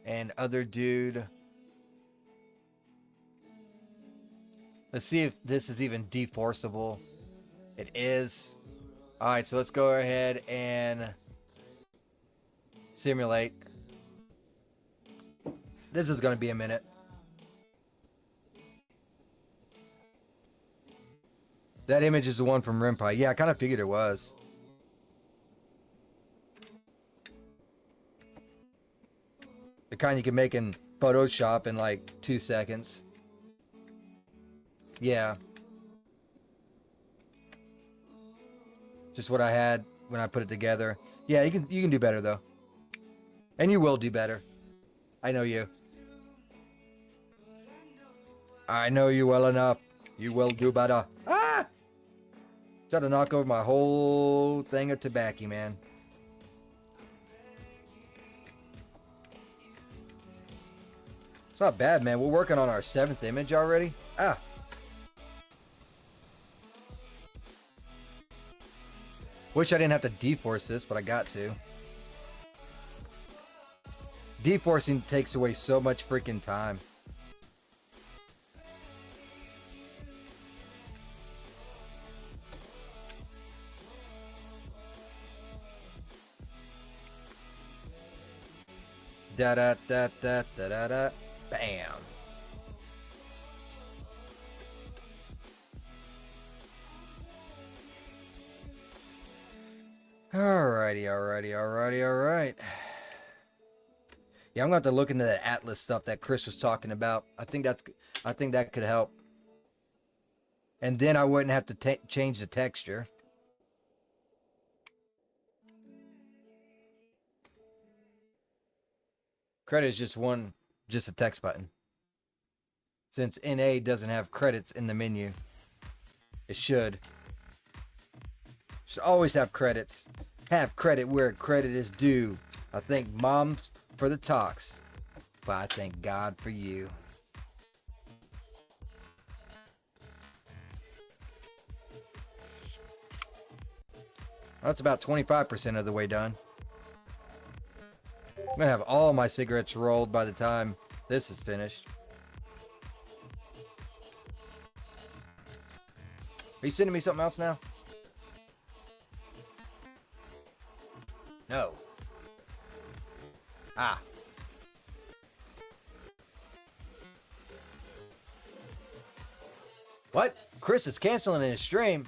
And other dude. Let's see if this is even deforceable. It is. All right, so let's go ahead and simulate. This is going to be a minute. That image is the one from Rimpai. Yeah, I kind of figured it was. The kind you can make in Photoshop in like 2 seconds. Yeah. Just what I had when I put it together. Yeah, you can do better though. And you will do better. I know you. I know you well enough. You will do better. Ah! Tried to knock over my whole thing of tobacco, man. It's not bad, man. We're working on our 7th image already. Ah. Wish I didn't have to deforce this, but I got to. Deforcing takes away so much freaking time. Da da da da da da da. Bam. Alrighty. Yeah, I'm gonna have to look into the Atlas stuff that Chris was talking about. I think that could help. And then I wouldn't have to change the texture. Credit is just a text button. Since NA doesn't have credits in the menu, it should. Should always have credits. Have credit where credit is due. I thank Mom for the talks, but I thank God for you. That's about 25% of the way done. I'm gonna have all my cigarettes rolled by the time this is finished. Are you sending me something else now? No. Ah. What? Chris is canceling his stream.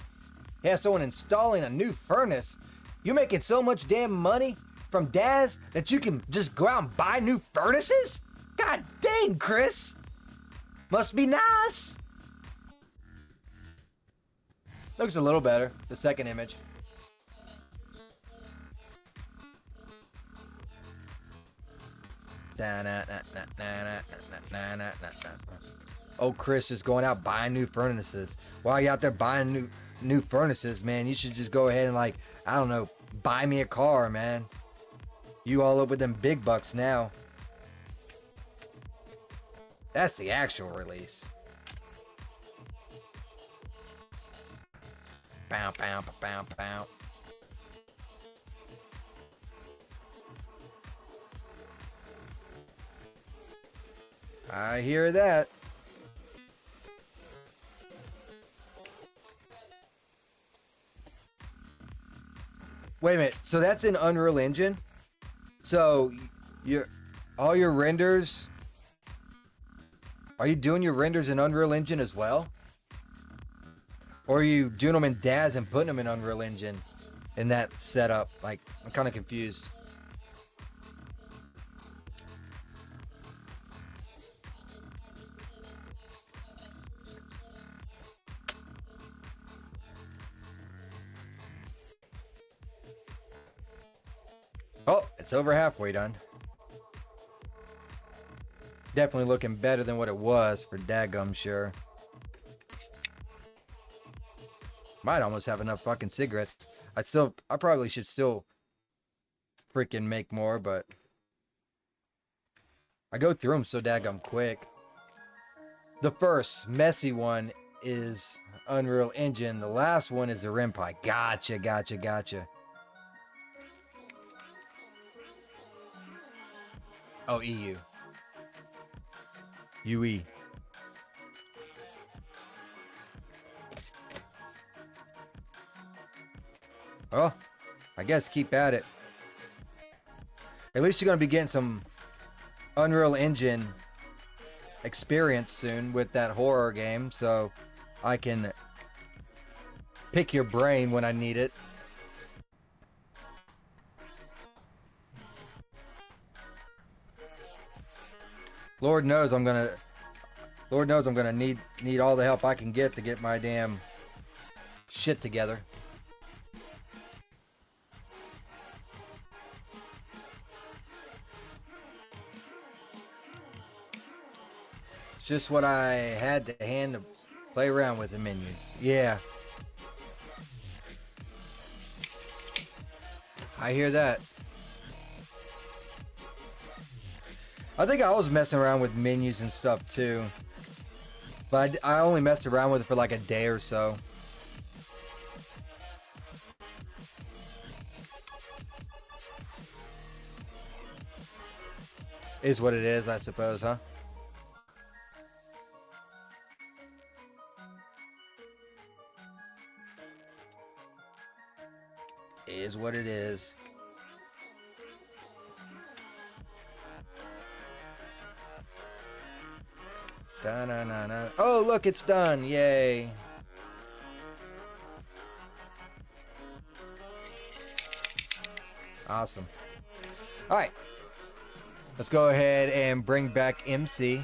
He has someone installing a new furnace. You making so much damn money from Daz that you can just go out and buy new furnaces? God dang, Chris. Must be nice. Looks a little better, the second image. Oh, Chris is going out buying new furnaces. While you're out there buying new furnaces, man, you should just go ahead and, like, I don't know, buy me a car, man. You all up with them big bucks now. That's the actual release. Bow, bow, bow, bow. I hear that. Wait a minute. So that's in Unreal Engine? So all your renders, are you doing your renders in Unreal Engine as well? Or are you doing them in Daz and putting them in Unreal Engine in that setup? Like, I'm kind of confused. Oh, it's over halfway done. Definitely looking better than what it was for daggum sure. Might almost have enough fucking cigarettes. I probably should still freaking make more, but I go through them so daggum quick. The first messy one is Unreal Engine. The last one is the rim pie. Gotcha. Oh, EU. UE. Oh, I guess keep at it. At least you're going to be getting some Unreal Engine experience soon with that horror game, so I can pick your brain when I need it. Lord knows I'm gonna need all the help I can get to get my damn shit together. It's just what I had to hand to play around with the menus. Yeah. I hear that. I think I was messing around with menus and stuff too. But I only messed around with it for like a day or so. Is what it is, I suppose, huh? Is what it is. Da-na-na-na. Oh, look, it's done. Yay. Awesome. All right. Let's go ahead and bring back MC.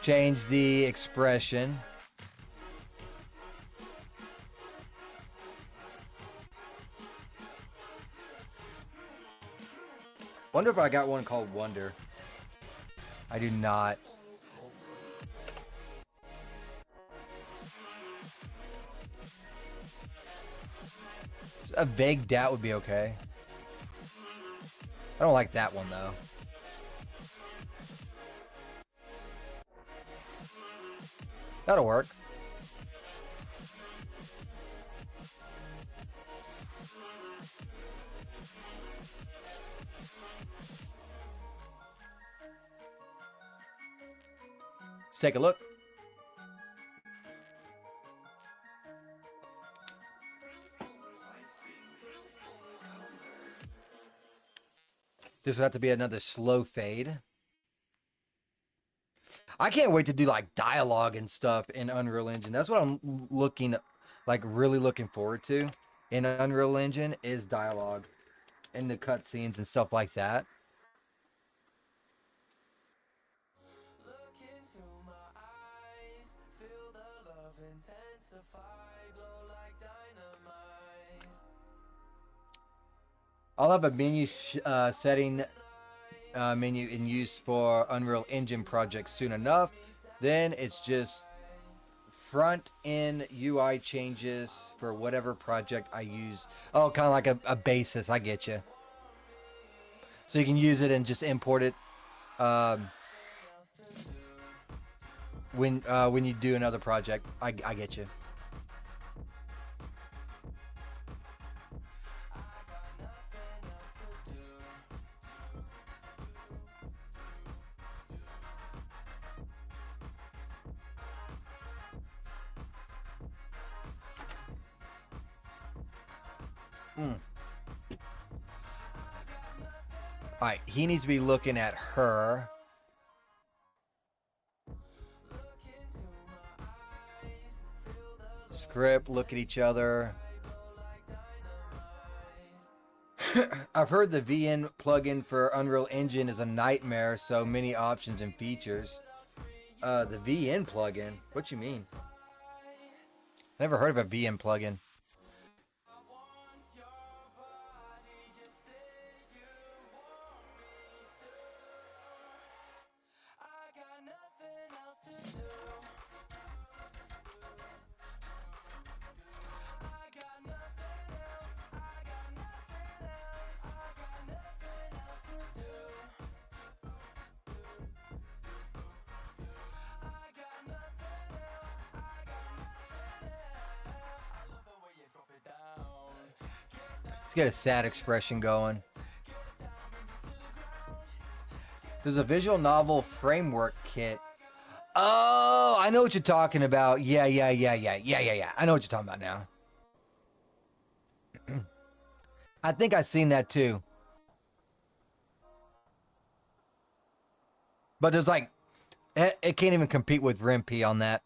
Change the expression. Wonder if I got one called Wonder. I do not. A vague doubt would be okay. I don't like that one though. That'll work. Let's take a look. This would have to be another slow fade. I can't wait to do like dialogue and stuff in Unreal Engine. That's what I'm really looking forward to in Unreal Engine is dialogue and the cutscenes and stuff like that. I'll have a menu setting menu in use for Unreal Engine projects soon enough. Then it's just front end UI changes for whatever project I use. Oh, kind of like a basis. I get you. So you can use it and just import it when you do another project. I get you. Alright, he needs to be looking at her. Script, look at each other. I've heard the VN plugin for Unreal Engine is a nightmare, so many options and features. The VN plugin? What you mean? Never heard of a VN plugin. Let's get a sad expression going. There's a visual novel framework kit. Oh, I know what you're talking about. Yeah. I know what you're talking about now. I think I've seen that too. But there's like, it can't even compete with Rimpi on that.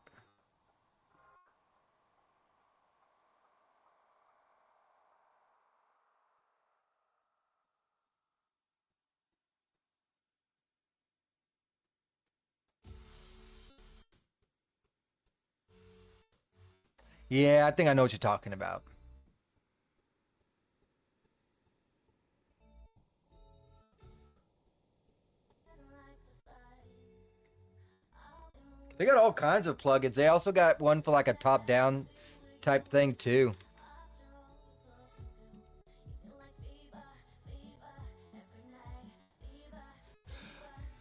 Yeah, I think I know what you're talking about. They got all kinds of plugins. They also got one for like a top-down type thing too.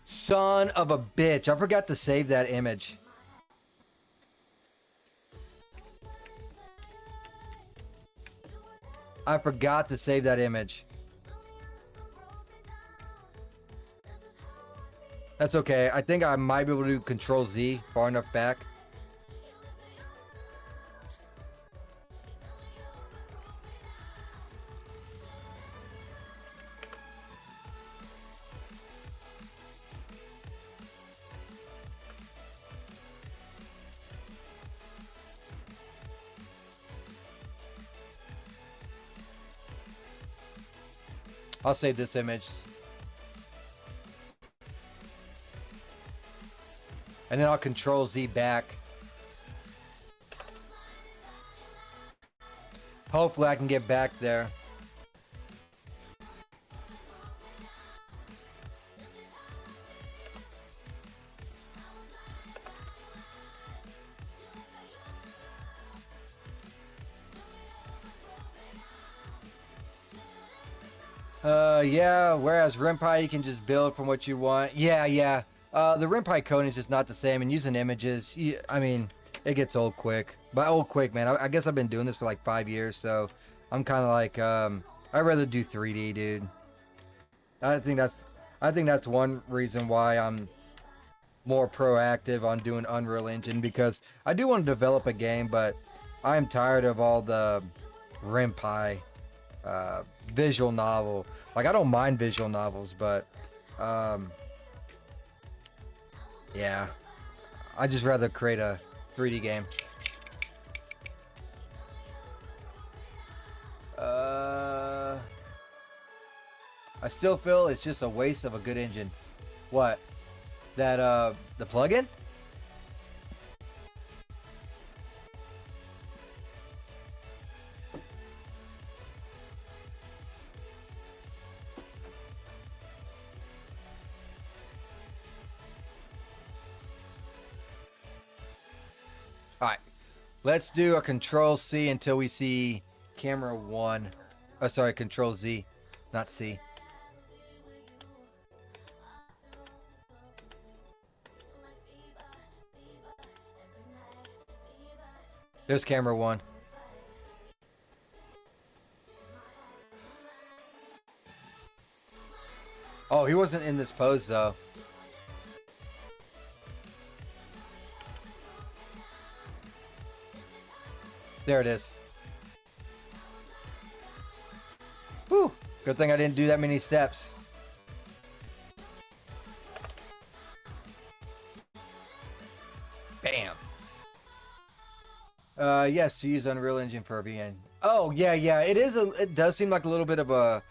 Son of a bitch. I forgot to save that image. I forgot to save that image. That's okay. I think I might be able to do Control Z far enough back. I'll save this image. And then I'll Control Z back. Hopefully I can get back there. Yeah, whereas Rimpi you can just build from what you want. Yeah. The Rimpi coding is just not the same, and using images, I mean, it gets old quick. But old quick, man. I guess I've been doing this for like 5 years, so I'm kind of like, I'd rather do 3D, dude. I think that's one reason why I'm more proactive on doing Unreal Engine, because I do want to develop a game, but I'm tired of all the Rimpi visual novel. Like, I don't mind visual novels, but yeah, I just rather create a 3D game. I still feel it's just a waste of a good engine. What? That the plugin? Alright, let's do a Control C until we see camera 1. Oh, sorry, Control Z, not C. There's camera 1. Oh, he wasn't in this pose, though. There it is. Whew. Good thing I didn't do that many steps. Bam. Yes, to use Unreal Engine for a VN. Oh, yeah. It is. It does seem like a little bit of a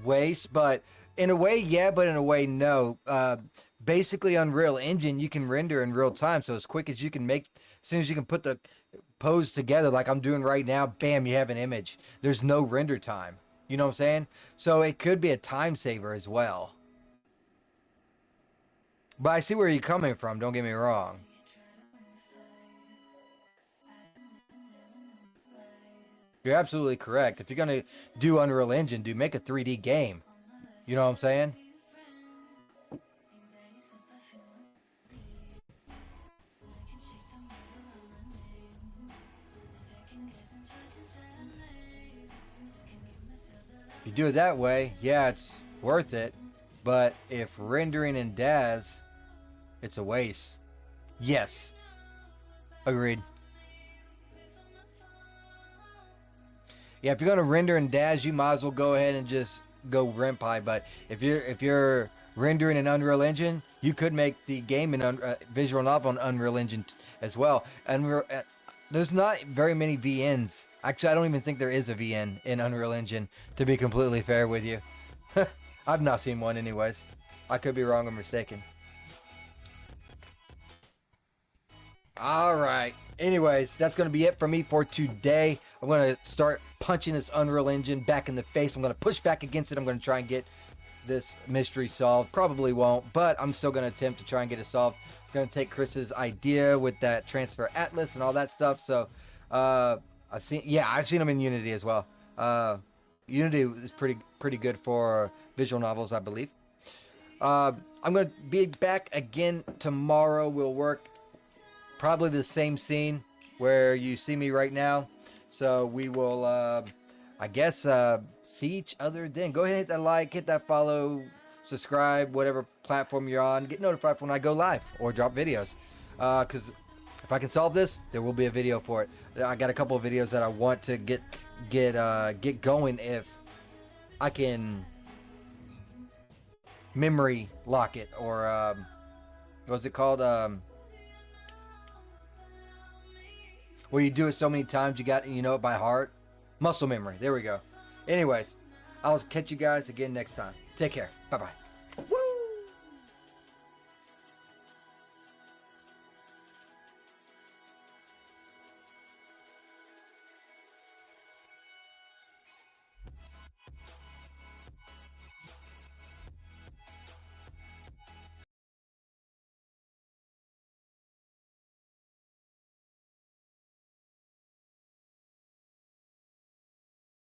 waste, but in a way, yeah, but in a way, no. Basically, Unreal Engine, you can render in real time, so as quick as you can make, as soon as you can put the pose together, like I'm doing right now, bam, you have an image. There's no render time. You know what I'm saying? So it could be a time saver as well. But I see where you're coming from. Don't get me wrong. You're absolutely correct. If you're going to do Unreal Engine, dude, make a 3D game. You know what I'm saying? If you do it that way, yeah, it's worth it. But if rendering in Daz, it's a waste. Yes. Agreed. Yeah, if you're gonna render in Daz, you might as well go ahead and just go RenPy. But if you're rendering in Unreal Engine, you could make the game in visual novel in Unreal Engine as well. And there's not very many VNs. Actually, I don't even think there is a VN in Unreal Engine, to be completely fair with you. I've not seen one anyways. I could be wrong or mistaken. Alright. Anyways, that's going to be it for me for today. I'm going to start punching this Unreal Engine back in the face. I'm going to push back against it. I'm going to try and get this mystery solved. Probably won't, but I'm still going to attempt to try and get it solved. I'm going to take Chris's idea with that transfer atlas and all that stuff. So, I've seen them in Unity as well. Unity is pretty good for visual novels, I believe. I'm going to be back again tomorrow. We'll work probably the same scene where you see me right now. So we will, I guess, see each other then. Go ahead and hit that like, hit that follow, subscribe, whatever platform you're on. Get notified when I go live or drop videos. Because if I can solve this, there will be a video for it. I got a couple of videos that I want to get going if I can memory lock it, or what's it called? Where you do it so many times you know it by heart. Muscle memory. There we go. Anyways, I'll catch you guys again next time. Take care. Bye bye.